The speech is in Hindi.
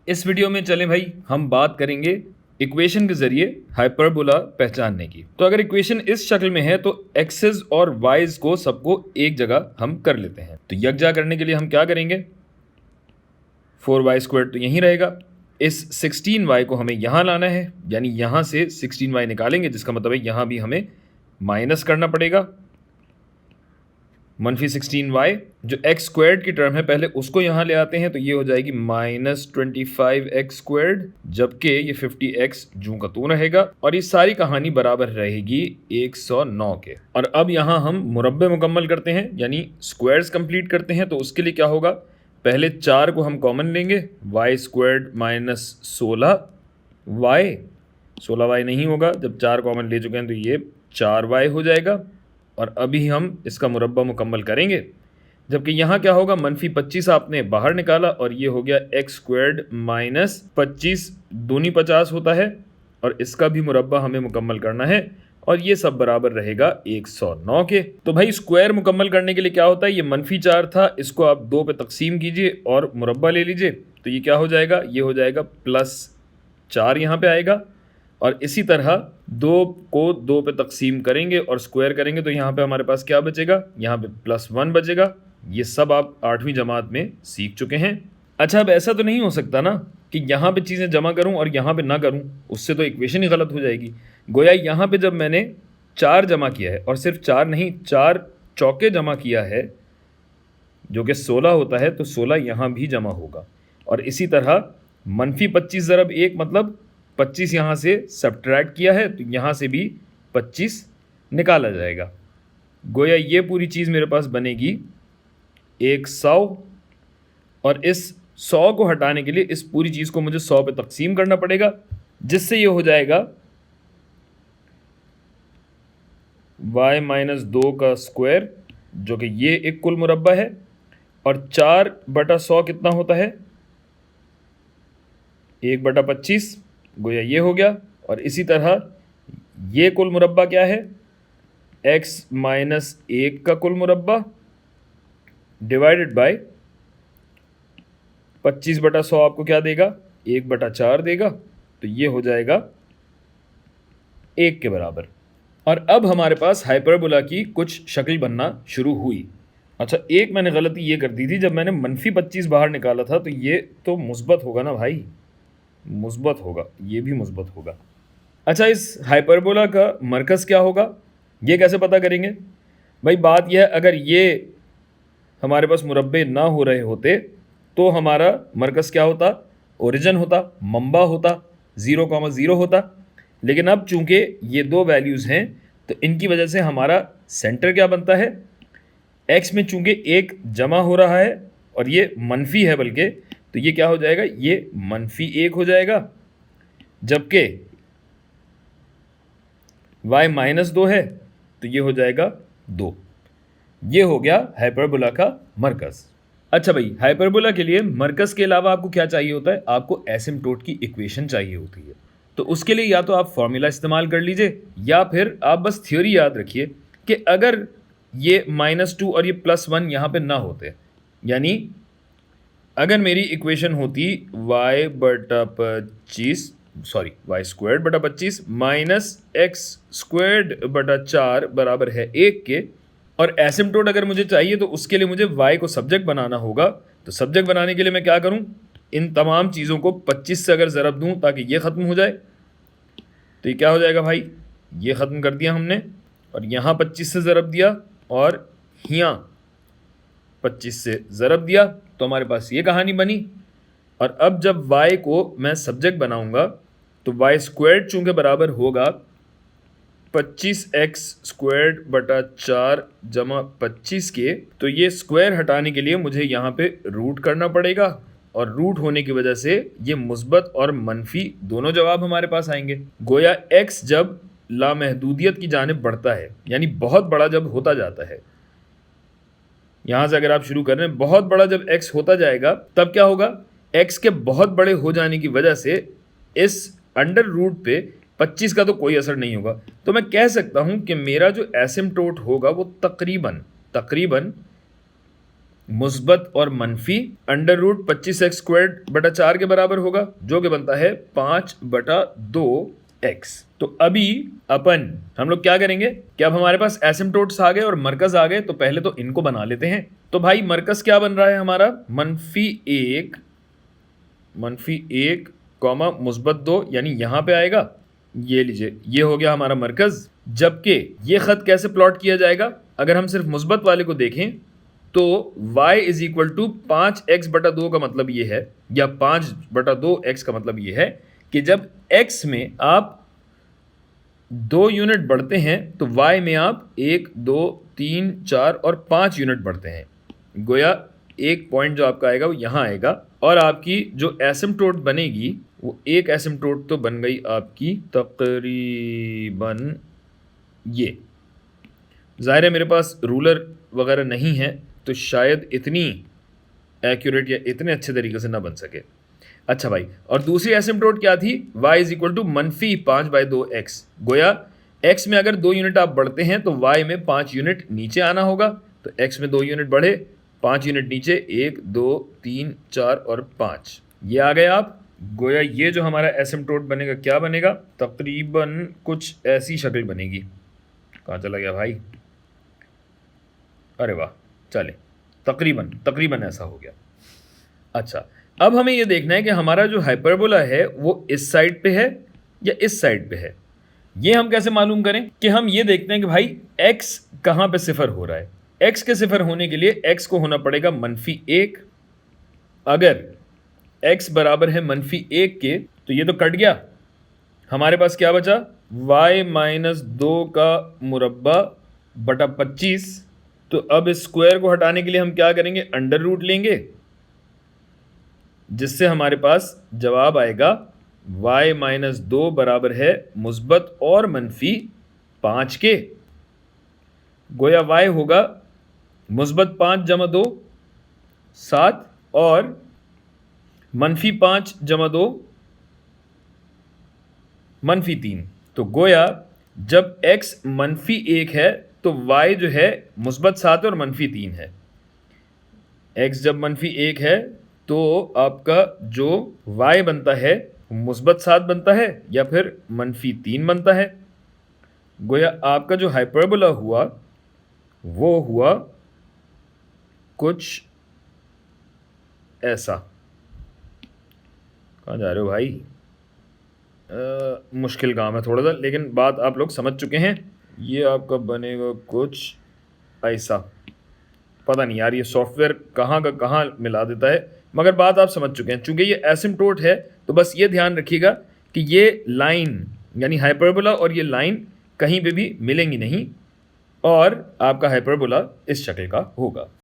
इस वीडियो में चलें भाई हम बात करेंगे इक्वेशन के जरिए हाइपरबोला पहचानने की। तो अगर इक्वेशन इस शक्ल में है तो एक्सेस और वाइज को सबको एक जगह हम कर लेते हैं। तो यकजा करने के लिए हम क्या करेंगे, 4y² तो यहीं रहेगा। इस 16y को हमें यहाँ लाना है, यानी यहाँ से 16y निकालेंगे, जिसका मतलब है यहाँ भी हमें माइनस करना पड़ेगा। -16y जो x² की टर्म है पहले उसको यहाँ ले आते हैं, तो ये हो जाएगी -25x², जबकि ये 50x जूं का तूं रहेगा और ये सारी कहानी बराबर रहेगी 109 के। और अब यहाँ हम मुरब्बे मुकम्मल करते हैं, यानी स्क्वायर्स कंप्लीट करते हैं। तो उसके लिए क्या होगा, पहले 4 को हम कॉमन लेंगे, y² -16y। 16y नहीं होगा, जब 4 कॉमन ले चुके हैं तो ये 4y हो जाएगा। और अभी हम इसका मुरब्बा मुकम्मल करेंगे, जबकि यहाँ क्या होगा, -25 आपने बाहर निकाला और ये हो गया x² -25 दूनी 50 होता है, और इसका भी मुरब्बा हमें मुकम्मल करना है और ये सब बराबर रहेगा 109 के। तो भाई स्क्वायर मुकम्मल करने के लिए क्या होता है, ये -4 था, इसको आप 2 पे तकसीम कीजिए और मुरब्बा ले लीजिए, तो ये क्या हो जाएगा, ये हो जाएगा +4 यहाँ पे आएगा। और इसी तरह 2 को 2 पे तकसीम करेंगे और स्क्वायर करेंगे, तो यहाँ पे हमारे पास क्या बचेगा, यहाँ पे +1 बचेगा। ये सब आप 8वीं जमात में सीख चुके हैं। अच्छा, अब ऐसा तो नहीं हो सकता ना कि यहाँ पे चीज़ें जमा करूँ और यहाँ पे ना करूँ, उससे तो इक्वेशन ही गलत हो जाएगी। गोया यहाँ पे जब मैंने 4 जमा किया है, और सिर्फ 4 नहीं 4 चौके जमा किया है, जो कि 16 होता है, तो 16 यहाँ भी जमा होगा। और इसी तरह -25 ज़रब 1 मतलब 25 यहाँ से सब्ट्रैक्ट किया है, तो यहाँ से भी 25 निकाला जाएगा। गोया ये पूरी चीज़ मेरे पास बनेगी 100, और इस 100 को हटाने के लिए इस पूरी चीज़ को मुझे 100 पे तकसीम करना पड़ेगा, जिससे ये हो जाएगा y - 2 का स्क्वायर, जो कि ये एक कुल मुरब्बा है। और 4/100 कितना होता है, 1/25, गोया ये हो गया। और इसी तरह ये कुल मुरब्बा क्या है, x - 1 का कुल मुरब्बा डिवाइडेड बाय 25/100 आपको क्या देगा, 1/4 देगा, तो ये हो जाएगा 1 के बराबर। और अब हमारे पास हाइपरबोला की कुछ शक्ल बनना शुरू हुई। अच्छा, एक मैंने गलती ये कर दी थी, जब मैंने -25 बाहर निकाला था, तो ये तो मुस्बत होगा ना भाई, मुस्बत होगा, ये भी मुस्बत होगा। अच्छा, इस हाइपरबोला का मरकज़ क्या होगा, ये कैसे पता करेंगे भाई। बात यह है, अगर ये हमारे पास मुरब्बे ना हो रहे होते तो हमारा मरकज़ क्या होता, ओरिजिन होता, मंबा होता, 0,0 होता। लेकिन अब चूंकि ये 2 वैल्यूज़ हैं, तो इनकी वजह से हमारा सेंटर क्या बनता है, x में चूंकि 1 जमा हो रहा है और ये मनफी है बल्कि, तो ये क्या हो जाएगा, ये -1 हो जाएगा। जबकि y -2 है, तो ये हो जाएगा 2। ये हो गया हाइपरबोला का मरकज़। अच्छा भाई, हाइपरबोला के लिए मरकज़ के अलावा आपको क्या चाहिए होता है, आपको एसिम्प्टोट की इक्वेशन चाहिए होती है। तो उसके लिए या तो आप फॉर्मूला इस्तेमाल कर लीजिए, या फिर आप बस थ्योरी याद रखिए कि अगर ये -2 और ये +1 यहाँ पे ना होते, यानी अगर मेरी इक्वेशन होती y² -x² 4 = 1 के, और एसिम्प्टोट अगर मुझे चाहिए तो उसके लिए मुझे y को सब्जेक्ट बनाना होगा। तो सब्जेक्ट बनाने के लिए मैं क्या करूं, इन तमाम चीज़ों को 25 से अगर ज़रब दूं ताकि ये ख़त्म हो जाए, तो ये क्या हो जाएगा भाई, ये ख़त्म कर दिया हमने, और यहाँ 25 से ज़रब दिया और यहाँ 25 से ज़रब दिया, तो हमारे पास ये कहानी बनी। और अब जब y को मैं सब्जेक्ट बनाऊंगा, तो y² चूँकि बराबर होगा 25x² / 4 = 25 के, तो ये स्क्वायर हटाने के लिए मुझे यहाँ पे रूट करना पड़ेगा, और रूट होने की वजह से ये मुस्बत और मनफी दोनों जवाब हमारे पास आएंगे। गोया x जब लामहदूदियत की जानिब बढ़ता है, यानी बहुत बड़ा जब होता जाता है, यहाँ से अगर आप शुरू कर रहे हैं, बहुत बड़ा जब x होता जाएगा, तब क्या होगा, x के बहुत बड़े हो जाने की वजह से इस अंडर रूट पे 25 का तो कोई असर नहीं होगा। तो मैं कह सकता हूँ कि मेरा जो एसिम्प्टोट होगा वो तकरीबन मुस्बत और मनफी अंडर रूट 25x²/4 के बराबर होगा, जो कि बनता है 5/2x। तो अभी हम लोग क्या करेंगे कि अब हमारे पास एसिम्प्टोट्स आ गए और मरकज आ गए, तो पहले तो इनको बना लेते हैं। तो भाई मरकज क्या बन रहा है हमारा, -1 कॉमा -2, यानी यहां पे आएगा। ये लीजिए, ये हो गया हमारा मरकज। जबकि ये खत कैसे प्लॉट किया जाएगा, अगर हम सिर्फ मुस्बत वाले को देखें तो y = 5x/2 का मतलब ये है, या 5/2x का मतलब ये है कि जब x में आप 2 यूनिट बढ़ते हैं तो y में आप 1, 2, 3, 4 और 5 यूनिट बढ़ते हैं। गोया एक पॉइंट जो आपका आएगा वो यहाँ आएगा, और आपकी जो एसिम्प्टोट बनेगी वो एक एसिम्प्टोट तो बन गई आपकी तकरीबन ये। ज़ाहिर है मेरे पास रूलर वगैरह नहीं है, तो शायद इतनी एक्यूरेट या इतने अच्छे तरीके से ना बन सके। अच्छा भाई, और दूसरी एसिम्प्टोट क्या थी, y = -5/2x। गोया x में अगर 2 यूनिट आप बढ़ते हैं तो y में 5 यूनिट नीचे आना होगा। तो x में 2 यूनिट बढ़े, 5 यूनिट नीचे, 1, 2, 3, 4 और 5, ये आ गए आप। गोया ये जो हमारा एसिम्प्टोट बनेगा क्या बनेगा, तकरीबन कुछ ऐसी शक्ल बनेगी। कहाँ चला गया भाई, अरे वाह, चले, तकरीबन ऐसा हो गया। अच्छा, अब हमें ये देखना है कि हमारा जो हाइपरबोला है वो इस साइड पे है या इस साइड पे है। ये हम कैसे मालूम करें, कि हम ये देखते हैं कि भाई x कहाँ पे सिफर हो रहा है। x के सिफर होने के लिए x को होना पड़ेगा -1। अगर x बराबर है -1 के, तो ये तो कट गया, हमारे पास क्या बचा, y-2 का मुरब्बा बटा 25। तो अब इस स्क्वायर को हटाने के लिए हम क्या करेंगे, अंडर रूट लेंगे, जिससे हमारे पास जवाब आएगा y-2 बराबर है मुस्बत और मनफी 5 के। गोया y होगा -5 + 2 7 और -5 + 2 -3। तो गोया जब x -1 है तो y जो है -7 और -3 है। x जब -1 है तो आपका जो y बनता है -7 बनता है या फिर -3 बनता है। गोया आपका जो हाइपरबोला हुआ वो हुआ कुछ ऐसा। कहाँ जा रहे हो भाई, मुश्किल काम है थोड़ा सा, लेकिन बात आप लोग समझ चुके हैं। ये आपका बनेगा कुछ ऐसा। पता नहीं यार ये सॉफ्टवेयर कहाँ का कहाँ मिला देता है, मगर बात आप समझ चुके हैं। चूंकि ये एसिम्प्टोट है तो बस ये ध्यान रखिएगा कि ये लाइन यानी हाइपरबोला और ये लाइन कहीं पे भी मिलेंगी नहीं, और आपका हाइपरबोला इस शक्ल का होगा।